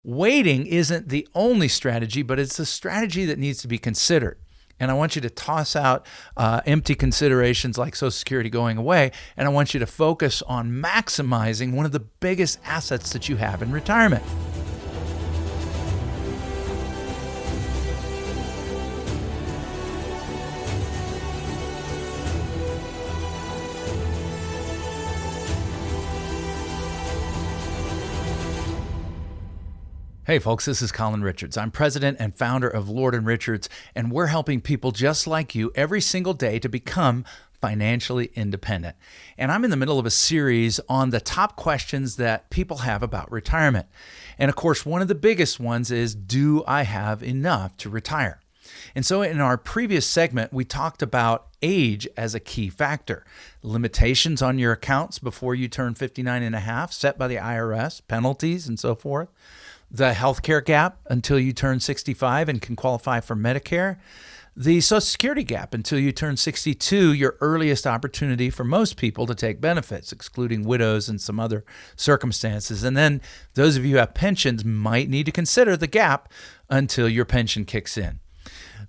Waiting isn't the only strategy, but it's a strategy that needs to be considered. And I want you to toss out empty considerations like Social Security going away, and I want you to focus on maximizing one of the biggest assets that you have in retirement. Hey folks, this is Colin Richards. I'm president and founder of Lord & Richards, and we're helping people just like you every single day to become financially independent. And I'm in the middle of a series on the top questions that people have about retirement. And of course, one of the biggest ones is, do I have enough to retire? And so in our previous segment, we talked about age as a key factor. Limitations on your accounts before you turn 59 and a half set by the IRS, penalties and so forth. The healthcare gap until you turn 65 and can qualify for Medicare. The Social Security gap until you turn 62, your earliest opportunity for most people to take benefits, excluding widows and some other circumstances. And then those of you who have pensions might need to consider the gap until your pension kicks in.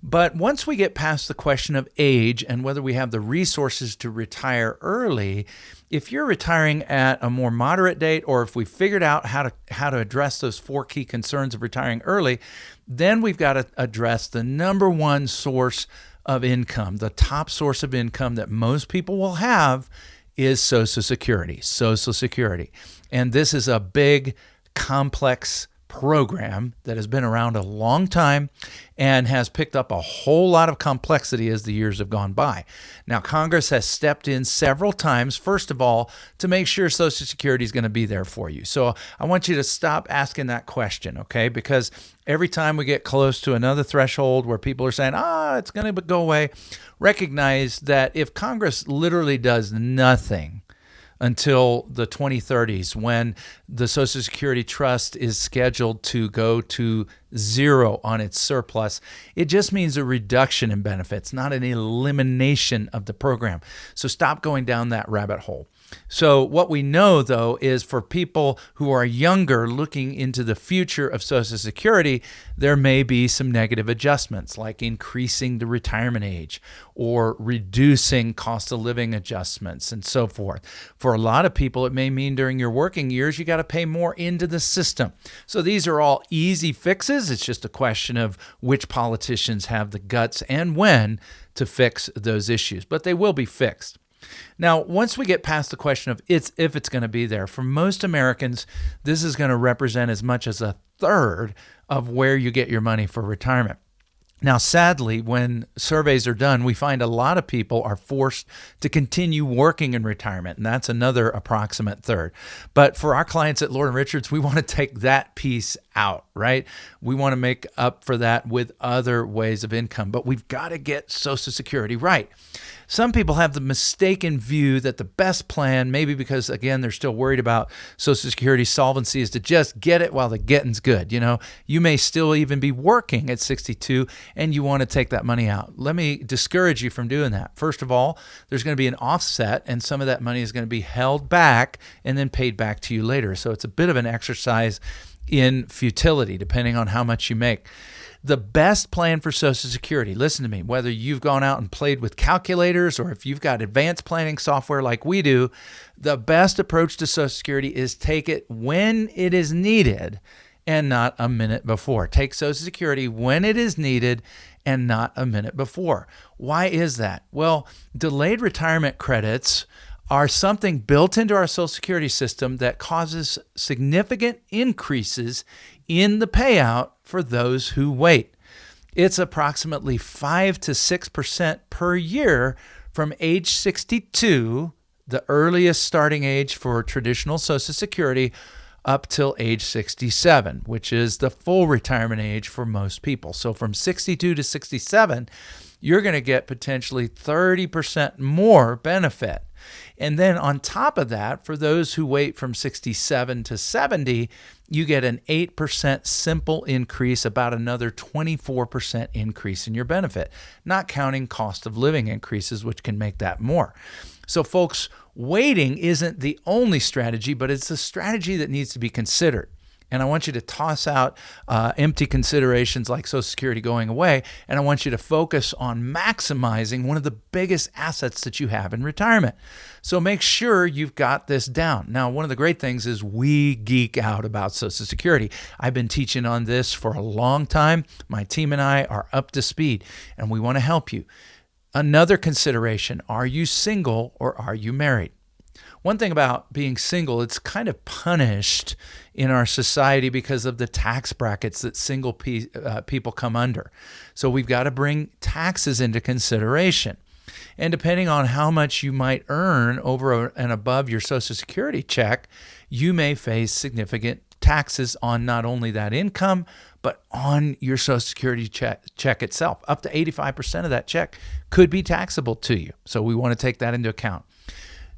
But once we get past the question of age and whether we have the resources to retire early, if you're retiring at a more moderate date, or if we figured out how to address those four key concerns of retiring early, then we've got to address the number one source of income. The top source of income that most people will have is Social Security. Social Security. And this is a big, complex program that has been around a long time and has picked up a whole lot of complexity as the years have gone by. Now, Congress has stepped in several times, first of all, to make sure Social Security is going to be there for you. So I want you to stop asking that question, okay? Because every time we get close to another threshold where people are saying, it's going to go away, recognize that if Congress literally does nothing until the 2030s, when the Social Security Trust is scheduled to go to zero on its surplus, it just means a reduction in benefits, not an elimination of the program. So stop going down that rabbit hole. So what we know, though, is for people who are younger looking into the future of Social Security, there may be some negative adjustments like increasing the retirement age or reducing cost of living adjustments and so forth. For a lot of people, it may mean during your working years, you got to pay more into the system. So these are all easy fixes. It's just a question of which politicians have the guts and when to fix those issues, but they will be fixed. Now, once we get past the question of if it's going to be there, for most Americans, this is going to represent as much as a third of where you get your money for retirement. Now, sadly, when surveys are done, we find a lot of people are forced to continue working in retirement, and that's another approximate third. But for our clients at Lord & Richards, we want to take that piece out, right? We want to make up for that with other ways of income, but we've got to get Social Security right. Some people have the mistaken view that the best plan, maybe because, again, they're still worried about Social Security solvency, is to just get it while the getting's good. You know, you may still even be working at 62 and you want to take that money out. Let me discourage you from doing that. First of all, there's going to be an offset, and some of that money is going to be held back and then paid back to you later. So it's a bit of an exercise in futility, depending on how much you make. The best plan for Social Security, listen to me, whether you've gone out and played with calculators or if you've got advanced planning software like we do, the best approach to Social Security is take it when it is needed and not a minute before. Take Social Security when it is needed and not a minute before. Why is that? Well, delayed retirement credits are something built into our Social Security system that causes significant increases in the payout for those who wait. It's approximately 5 to 6% per year from age 62, the earliest starting age for traditional Social Security, up till age 67, which is the full retirement age for most people. So from 62 to 67, you're going to get potentially 30% more benefit. And then on top of that, for those who wait from 67 to 70, you get an 8% simple increase, about another 24% increase in your benefit, not counting cost of living increases, which can make that more. So folks, waiting isn't the only strategy, but it's a strategy that needs to be considered. And I want you to toss out empty considerations like Social Security going away. And I want you to focus on maximizing one of the biggest assets that you have in retirement. So make sure you've got this down. Now, one of the great things is we geek out about Social Security. I've been teaching on this for a long time. My team and I are up to speed, and we want to help you. Another consideration, are you single or are you married? One thing about being single, it's kind of punished in our society because of the tax brackets that single people come under. So we've got to bring taxes into consideration. And depending on how much you might earn over and above your Social Security check, you may face significant taxes on not only that income, but on your Social Security check itself. Up to 85% of that check could be taxable to you. So we want to take that into account.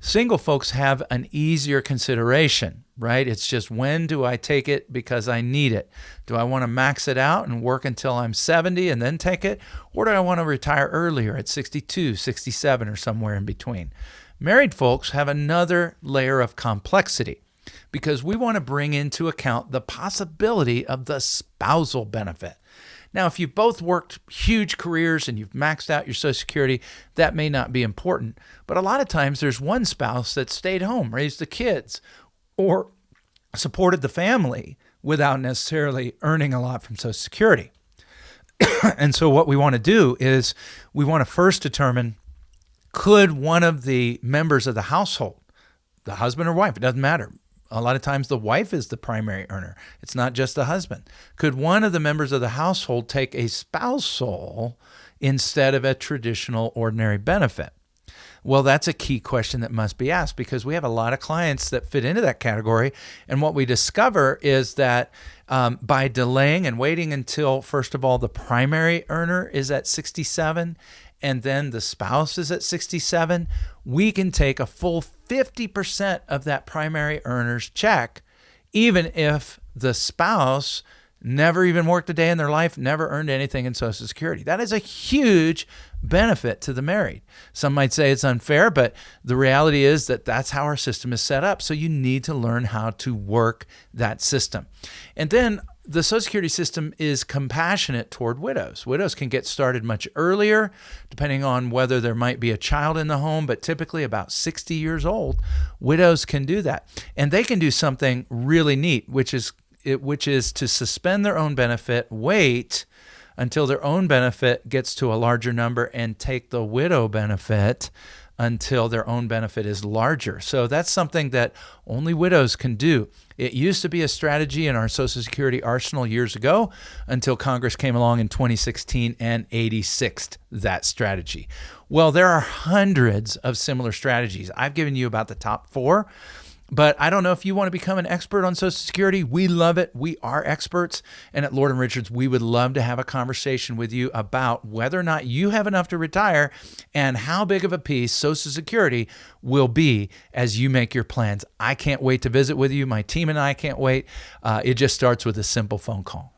Single folks have an easier consideration, right? It's just, when do I take it because I need it? Do I want to max it out and work until I'm 70 and then take it? Or do I want to retire earlier at 62, 67, or somewhere in between? Married folks have another layer of complexity because we want to bring into account the possibility of the spousal benefit. Now, if you've both worked huge careers and you've maxed out your Social Security, that may not be important. But a lot of times there's one spouse that stayed home, raised the kids, or supported the family without necessarily earning a lot from Social Security. And so what we want to do is we want to first determine, could one of the members of the household, the husband or wife, it doesn't matter. A lot of times the wife is the primary earner. It's not just the husband. Could one of the members of the household take a spousal instead of a traditional ordinary benefit? Well, that's a key question that must be asked because we have a lot of clients that fit into that category. And what we discover is that by delaying and waiting until, first of all, the primary earner is at 67 and then the spouse is at 67, we can take a full 50% of that primary earner's check, even if the spouse never even worked a day in their life, never earned anything in Social Security. That is a huge benefit to the married. Some might say it's unfair, but the reality is that that's how our system is set up. So you need to learn how to work that system. And then the Social Security system is compassionate toward widows. Widows can get started much earlier, depending on whether there might be a child in the home, but typically about 60 years old, widows can do that. And they can do something really neat, which is to suspend their own benefit, wait until their own benefit gets to a larger number, and take the widow benefit until their own benefit is larger. So that's something that only widows can do. It used to be a strategy in our Social Security arsenal years ago until Congress came along in 2016 and 86'd that strategy. Well, there are hundreds of similar strategies. I've given you about the top 4. But I don't know if you want to become an expert on Social Security. We love it. We are experts. And at Lord & Richards, we would love to have a conversation with you about whether or not you have enough to retire and how big of a piece Social Security will be as you make your plans. I can't wait to visit with you. My team and I can't wait. It just starts with a simple phone call.